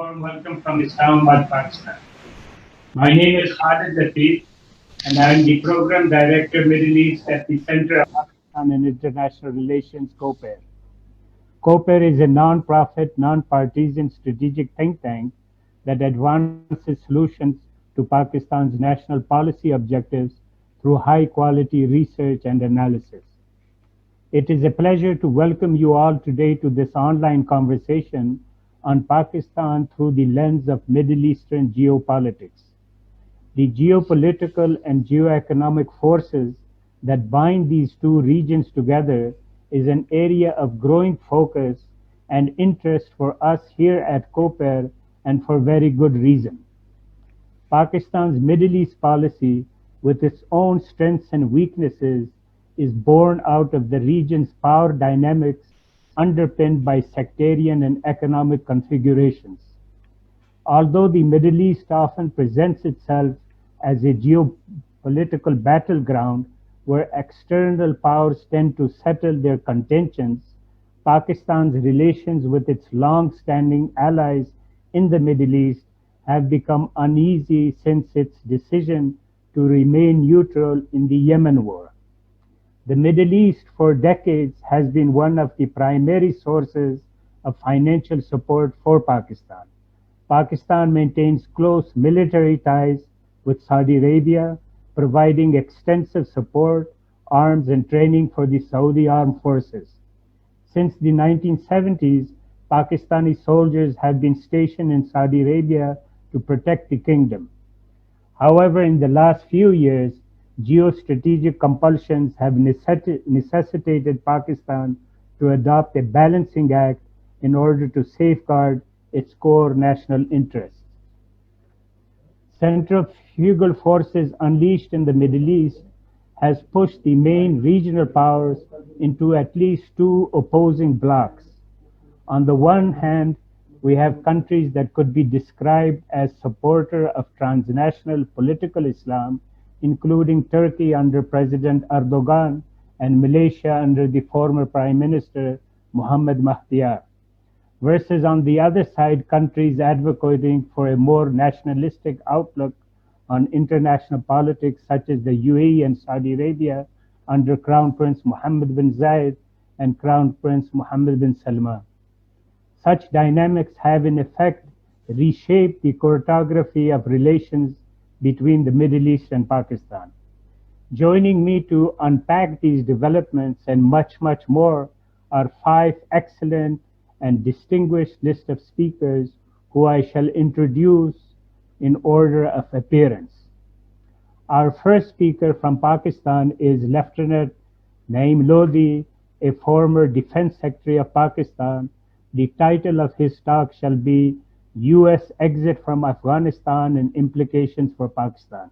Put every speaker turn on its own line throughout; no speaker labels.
warm welcome from Islamabad, Pakistan. My name is Khalid Latif, and I am the Program Director Middle East at the Center of Pakistan and International Relations, COPAIR. COPAIR is a non-profit, non-partisan strategic think tank that advances solutions to Pakistan's national policy objectives through high-quality research and analysis. It is a pleasure to welcome you all today to this online conversation on Pakistan through the lens of Middle Eastern geopolitics. The geopolitical and geoeconomic forces that bind these two regions together is an area of growing focus and interest for us here at COPAIR, and for very good reason. Pakistan's Middle East policy, with its own strengths and weaknesses, is born out of the region's power dynamics underpinned by sectarian and economic configurations. Although the Middle East often presents itself as a geopolitical battleground where external powers tend to settle their contentions, Pakistan's relations with its long-standing allies in the Middle East have become uneasy since its decision to remain neutral in the Yemen war. The Middle East for decades has been one of the primary sources of financial support for Pakistan. Pakistan maintains close military ties with Saudi Arabia, providing extensive support, arms, and training for the Saudi armed forces. Since the 1970s, Pakistani soldiers have been stationed in Saudi Arabia to protect the kingdom. However, in the last few years, geostrategic compulsions have necessitated Pakistan to adopt a balancing act in order to safeguard its core national interests. Centrifugal forces unleashed in the Middle East has pushed the main regional powers into at least two opposing blocs. On the one hand, we have countries that could be described as supporters of transnational political Islam, including Turkey under President Erdogan and Malaysia under the former Prime Minister Muhammad Mahdiyar, versus on the other side countries advocating for a more nationalistic outlook on international politics such as the UAE and Saudi Arabia under Crown Prince Mohammed bin Zayed and Crown Prince Mohammed bin Salman. Such dynamics have in effect reshaped the choreography of relations between the Middle East and Pakistan. Joining me to unpack these developments and much, much more are five excellent and distinguished list of speakers who I shall introduce in order of appearance. Our first speaker from Pakistan is Lieutenant Naeem Lodhi, a former Defense Secretary of Pakistan. The title of his talk shall be U.S. Exit from Afghanistan and Implications for Pakistan.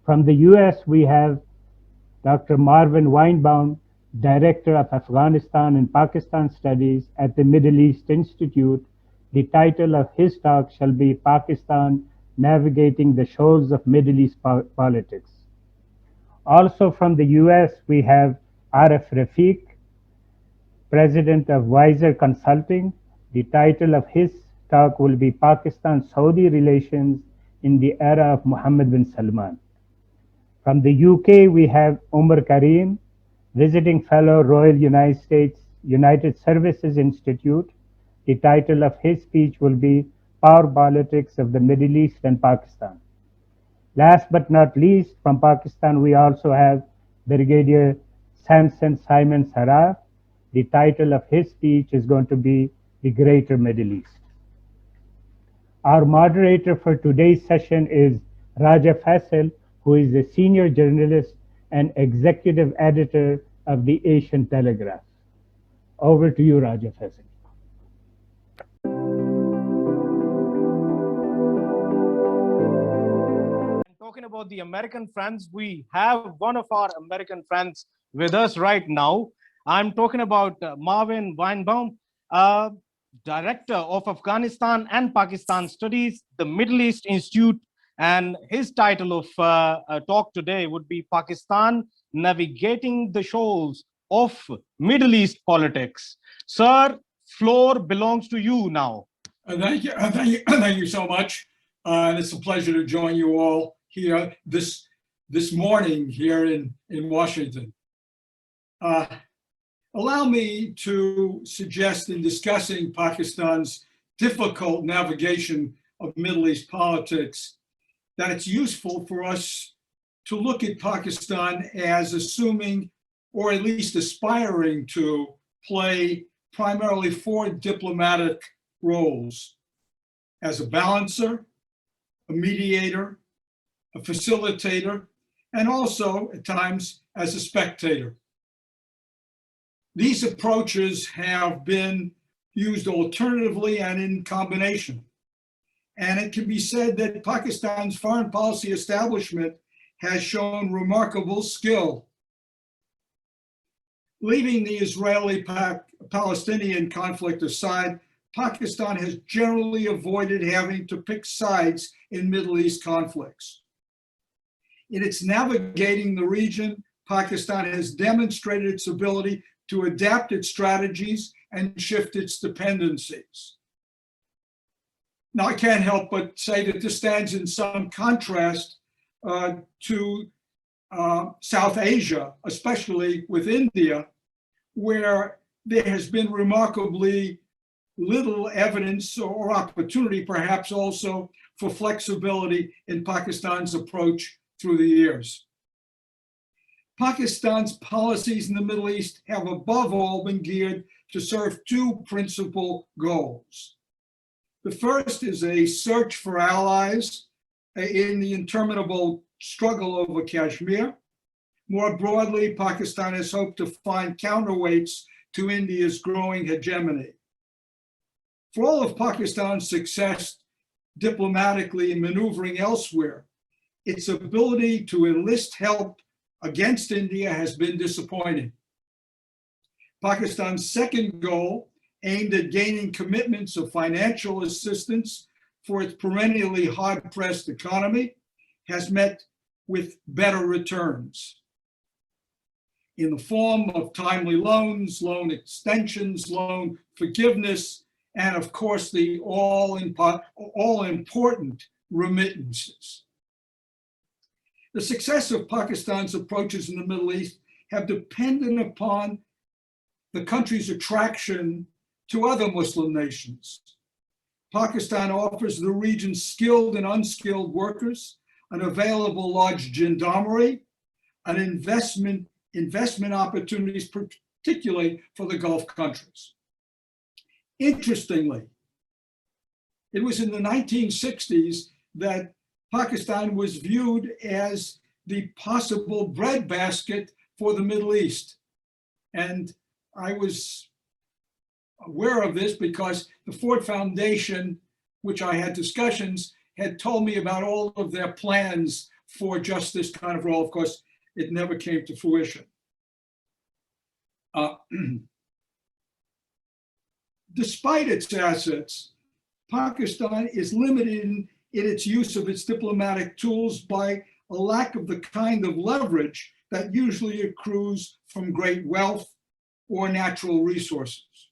From the U.S., we have Dr. Marvin Weinbaum, Director of Afghanistan and Pakistan Studies at the Middle East Institute. The title of his talk shall be Pakistan Navigating the Shoals of Middle East Politics. Also from the US, we have Arif Rafiq, President of Wiser Consulting. The title of his talk will be Pakistan-Saudi Relations in the Era of Mohammed bin Salman. From the UK, we have Umar Karim, Visiting Fellow, Royal United Services Institute. The title of his speech will be Power Politics of the Middle East and Pakistan. Last but not least, from Pakistan, we also have Brigadier Samson Simon Saraf. The title of his speech is going to be The Greater Middle East. Our moderator for today's session is Raja Faisal, who is a senior journalist and executive editor of the Asian Telegraph. Over to you, Raja Faisal.
Talking about the American friends, we have one of our American friends with us right now. I'm talking about Marvin Weinbaum, Director of Afghanistan and Pakistan Studies, the Middle East Institute, and his title of talk today would be Pakistan Navigating the Shoals of Middle East Politics. Sir, floor belongs to you now.
Thank you so much. And it's a pleasure to join you all here this morning here in Washington. Allow me to suggest in discussing Pakistan's difficult navigation of Middle East politics that it's useful for us to look at Pakistan as assuming, or at least aspiring to, play primarily four diplomatic roles: as a balancer, a mediator, a facilitator, and also at times as a spectator. These approaches have been used alternatively and in combination. And it can be said that Pakistan's foreign policy establishment has shown remarkable skill. Leaving the Israeli-Palestinian conflict aside, Pakistan has generally avoided having to pick sides in Middle East conflicts. In its navigating the region, Pakistan has demonstrated its ability to adapt its strategies and shift its dependencies. Now, I can't help but say that this stands in some contrast to South Asia, especially with India, where there has been remarkably little evidence or opportunity, perhaps also, for flexibility in Pakistan's approach through the years. Pakistan's policies in the Middle East have above all been geared to serve two principal goals. The first is a search for allies in the interminable struggle over Kashmir. More broadly, Pakistan has hoped to find counterweights to India's growing hegemony. For all of Pakistan's success diplomatically in maneuvering elsewhere, its ability to enlist help against India has been disappointing. Pakistan's second goal, aimed at gaining commitments of financial assistance for its perennially hard-pressed economy, has met with better returns in the form of timely loans, loan extensions, loan forgiveness, and of course the all-important remittances. The success of Pakistan's approaches in the Middle East have depended upon the country's attraction to other Muslim nations. Pakistan offers the region's skilled and unskilled workers an available large gendarmerie, and investment opportunities, particularly for the Gulf countries. Interestingly, it was in the 1960s that Pakistan was viewed as the possible breadbasket for the Middle East. And I was aware of this because the Ford Foundation, which I had discussions, had told me about all of their plans for just this kind of role. Of course, it never came to fruition. Despite its assets, Pakistan is limited in its use of its diplomatic tools by a lack of the kind of leverage that usually accrues from great wealth or natural resources.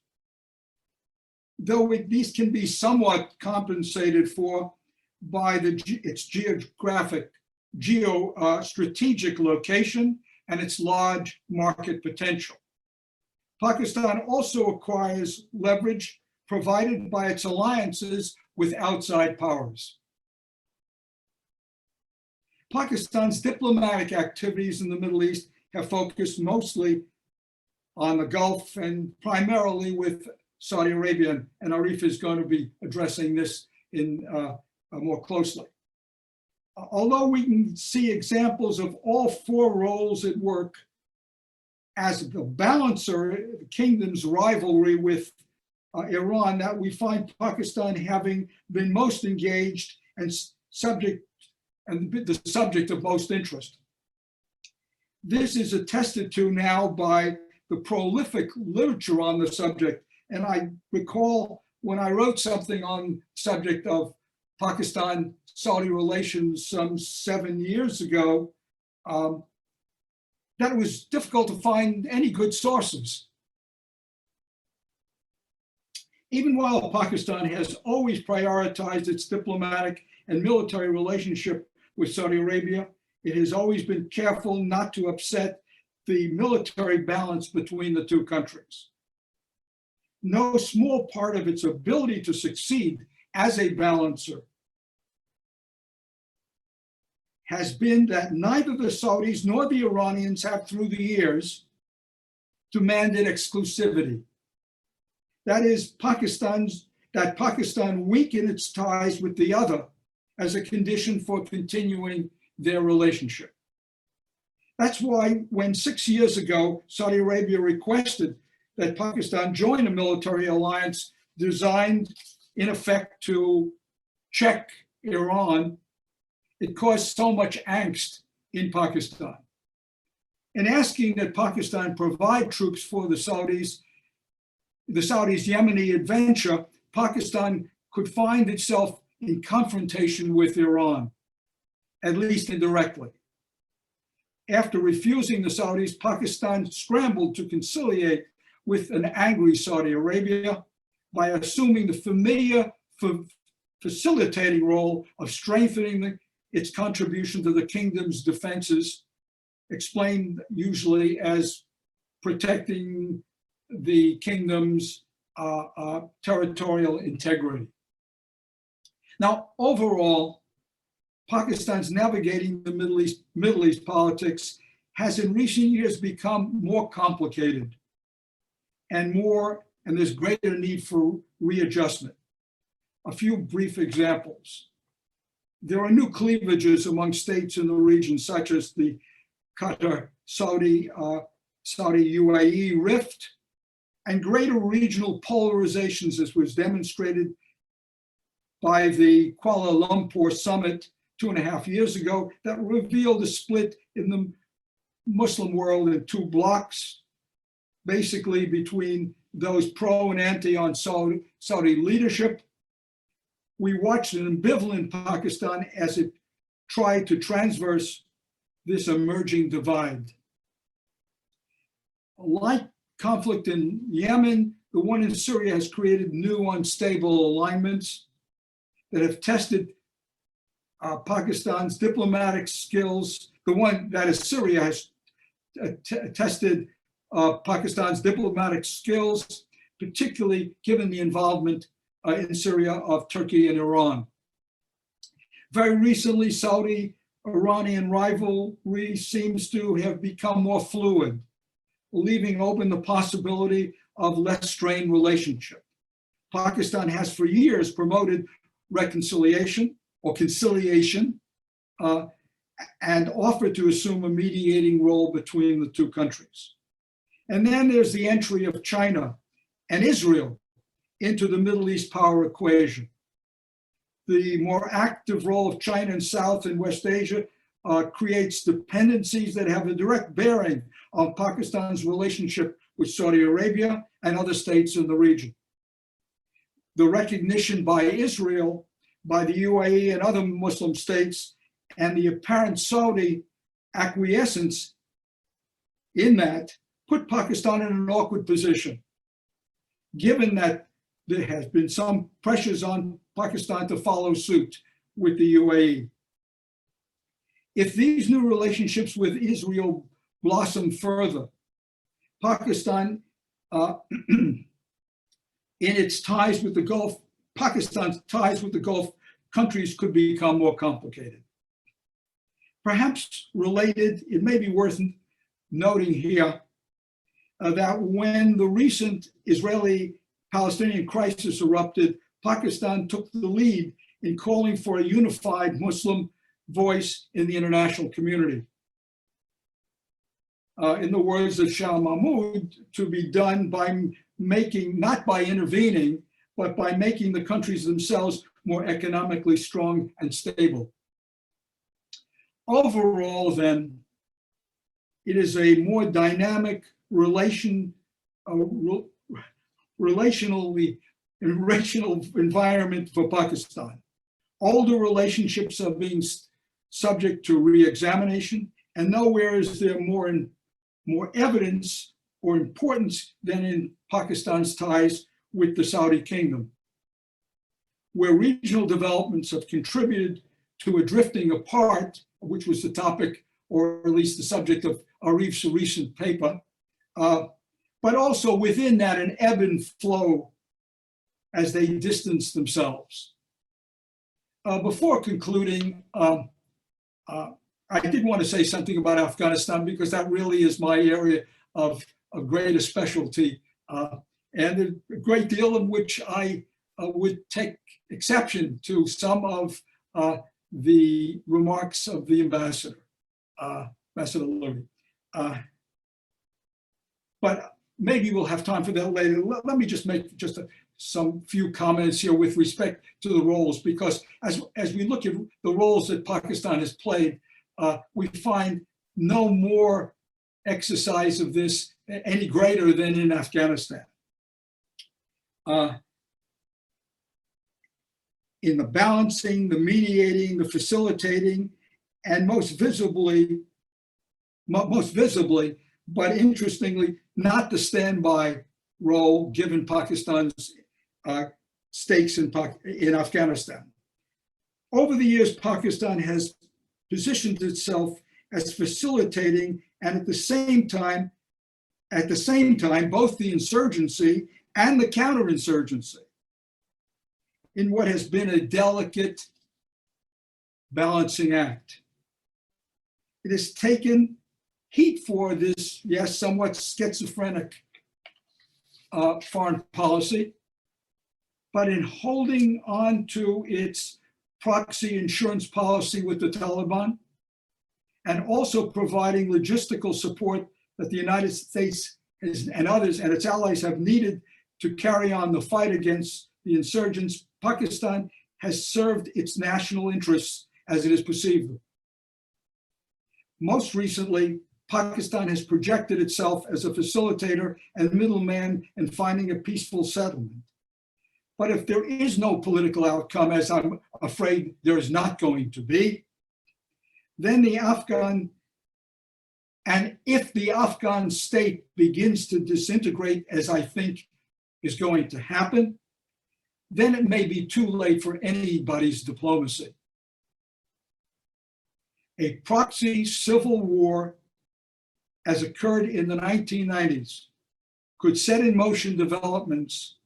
Though these can be somewhat compensated for by its geostrategic location and its large market potential. Pakistan also acquires leverage provided by its alliances with outside powers. Pakistan's diplomatic activities in the Middle East have focused mostly on the Gulf and primarily with Saudi Arabia, and Arif is going to be addressing this in more closely. Although we can see examples of all four roles at work, as the balancer, the kingdom's rivalry with Iran, that we find Pakistan having been most engaged and the subject of most interest. This is attested to now by the prolific literature on the subject. And I recall when I wrote something on the subject of Pakistan-Saudi relations some 7 years ago, that it was difficult to find any good sources. Even while Pakistan has always prioritized its diplomatic and military relationship with Saudi Arabia, it has always been careful not to upset the military balance between the two countries. No small part of its ability to succeed as a balancer has been that neither the Saudis nor the Iranians have, through the years, demanded exclusivity. That is, Pakistan weaken its ties with the other as a condition for continuing their relationship. That's why when 6 years ago, Saudi Arabia requested that Pakistan join a military alliance designed in effect to check Iran, it caused so much angst in Pakistan. In asking that Pakistan provide troops for the Saudis' Yemeni adventure, Pakistan could find itself in confrontation with Iran, at least indirectly. After refusing the Saudis, Pakistan scrambled to conciliate with an angry Saudi Arabia by assuming the familiar facilitating role of strengthening its contribution to the kingdom's defenses, explained usually as protecting the kingdom's territorial integrity. Now, overall, Pakistan's navigating the Middle East politics has in recent years become more complicated and there's greater need for readjustment. A few brief examples. There are new cleavages among states in the region, such as the Qatar-Saudi UAE rift, and greater regional polarizations, as was demonstrated by the Kuala Lumpur summit 2.5 years ago, that revealed a split in the Muslim world in two blocs, basically between those pro and anti on Saudi leadership. We watched an ambivalent Pakistan as it tried to transverse this emerging divide. Like conflict in Yemen, the one in Syria has created new unstable alignments that have tested Pakistan's diplomatic skills. The one that is Syria has tested Pakistan's diplomatic skills, particularly given the involvement in Syria of Turkey and Iran. Very recently, Saudi-Iranian rivalry seems to have become more fluid, leaving open the possibility of less strained relationship. Pakistan has for years promoted reconciliation or conciliation and offered to assume a mediating role between the two countries. And then there's the entry of China and Israel into the Middle East power equation. The more active role of China in South and West Asia creates dependencies that have a direct bearing on Pakistan's relationship with Saudi Arabia and other states in the region. The recognition by Israel, by the UAE and other Muslim states, and the apparent Saudi acquiescence in that put Pakistan in an awkward position, given that there has been some pressures on Pakistan to follow suit with the UAE. If these new relationships with Israel blossom further, Pakistan, in its ties with the Gulf, Pakistan's ties with the Gulf countries could become more complicated. Perhaps related, it may be worth noting here that when the recent Israeli-Palestinian crisis erupted, Pakistan took the lead in calling for a unified Muslim voice in the international community. In the words of Shah Mahmood, to be done by making, not by intervening, but by making the countries themselves more economically strong and stable. Overall, then, it is a more dynamic relational environment for Pakistan. Older relationships are being subject to re-examination, and nowhere is there more evidence or importance than in Pakistan's ties with the Saudi kingdom, where regional developments have contributed to a drifting apart, which was the topic, or at least the subject of Arif's recent paper, but also within that an ebb and flow as they distance themselves. Before concluding, I did want to say something about Afghanistan because that really is my area of greater specialty, and a great deal of which I would take exception to some of the remarks of the ambassador, Ambassador Lurie. But maybe we'll have time for that later. Let me just make some few comments here with respect to the roles, because as we look at the roles that Pakistan has played, we find no more exercise of this any greater than in Afghanistan. In the balancing, the mediating, the facilitating, and most visibly, but interestingly, not the standby role given Pakistan's stakes in Afghanistan. Over the years, Pakistan has positioned itself as facilitating, and at the same time, both the insurgency and the counterinsurgency in what has been a delicate balancing act. It has taken heat for this, yes, somewhat schizophrenic foreign policy, but in holding on to its proxy insurance policy with the Taliban, and also providing logistical support that the United States and others and its allies have needed to carry on the fight against the insurgents, Pakistan has served its national interests as it is perceived. Most recently, Pakistan has projected itself as a facilitator and middleman in finding a peaceful settlement. But if there is no political outcome, as I'm afraid there is not going to be, then if the Afghan state begins to disintegrate, as I think is going to happen, then it may be too late for anybody's diplomacy. A proxy civil war, as occurred in the 1990s, could set in motion developments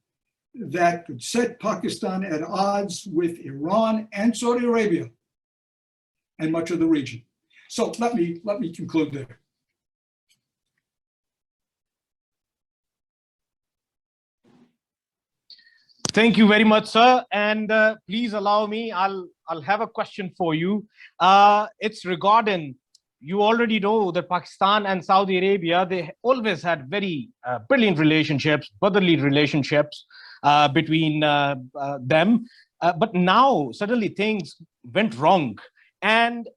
that could set Pakistan at odds with Iran and Saudi Arabia and much of the region. So let me conclude there.
Thank you very much, sir. And please allow me, I'll have a question for you. It's regarding, you already know that Pakistan and Saudi Arabia, they always had very brilliant relationships, brotherly relationships between them. But now suddenly things went wrong. And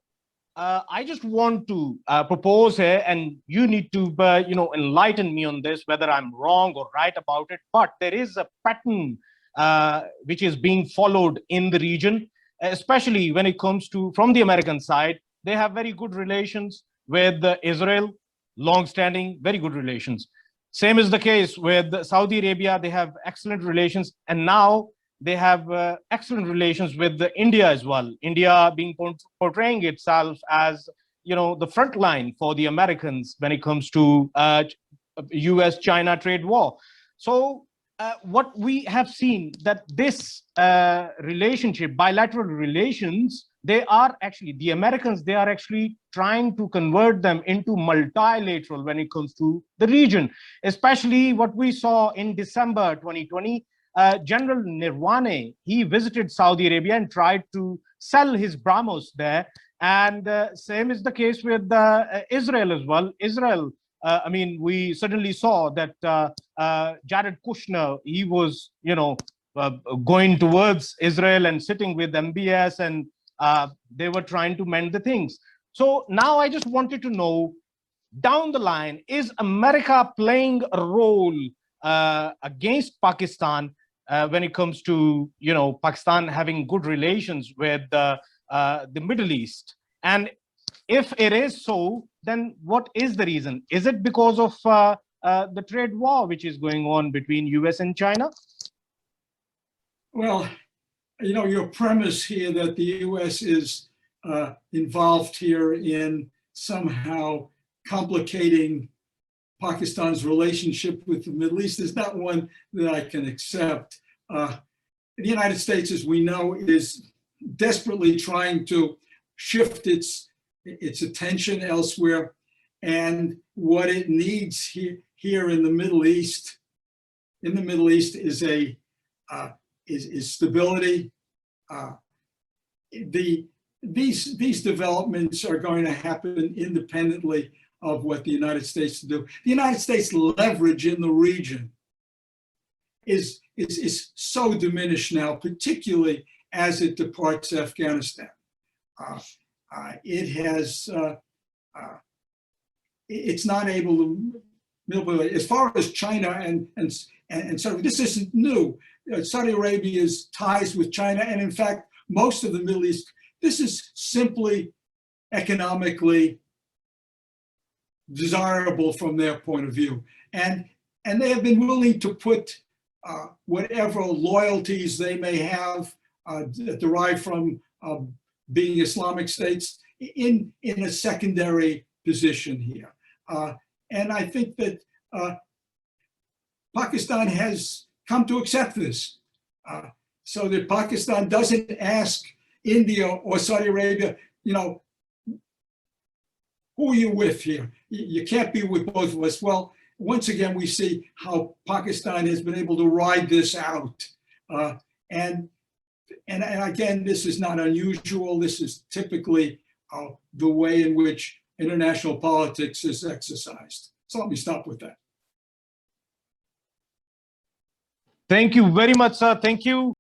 I just want to propose here, and you need to enlighten me on this, whether I'm wrong or right about it. But there is a pattern which is being followed in the region, especially when it comes to, from the American side, they have very good relations with Israel, long-standing, very good relations. Same is the case with Saudi Arabia. They have excellent relations, and now they have excellent relations with India as well. India being portraying itself as, the front line for the Americans when it comes to US-China trade war. So what we have seen that this relationship, bilateral relations, they are actually, the Americans, they are actually trying to convert them into multilateral when it comes to the region, especially what we saw in December 2020. General Nirwane, he visited Saudi Arabia and tried to sell his BrahMos there. And same is the case with Israel as well. Israel, we suddenly saw that Jared Kushner, he was, going towards Israel and sitting with MBS, and they were trying to mend the things. So now I just wanted to know, down the line, is America playing a role against Pakistan when it comes to, Pakistan having good relations with the Middle East? And if it is so, then what is the reason? Is it because of the trade war which is going on between US and China?
Well, you know, your premise here that the U.S. is involved here in somehow complicating Pakistan's relationship with the Middle East is not one that I can accept. The United States, as we know, is desperately trying to shift its attention elsewhere, and what it needs here in the Middle East, is is stability. These developments are going to happen independently of what the United States do. The United States leverage in the region is so diminished now, particularly as it departs Afghanistan. It's not able to, as far as China and so this isn't new. Saudi Arabia's ties with China, and in fact, most of the Middle East, this is simply economically desirable from their point of view. And they have been willing to put whatever loyalties they may have derived from being Islamic states in a secondary position here. And I think that Pakistan has come to accept this, so that Pakistan doesn't ask India or Saudi Arabia, you know, who are you with here? You can't be with both of us. Well, once again, we see how Pakistan has been able to ride this out. And again, this is not unusual. This is typically the way in which international politics is exercised. So let me stop with that.
Thank you very much, sir. Thank you.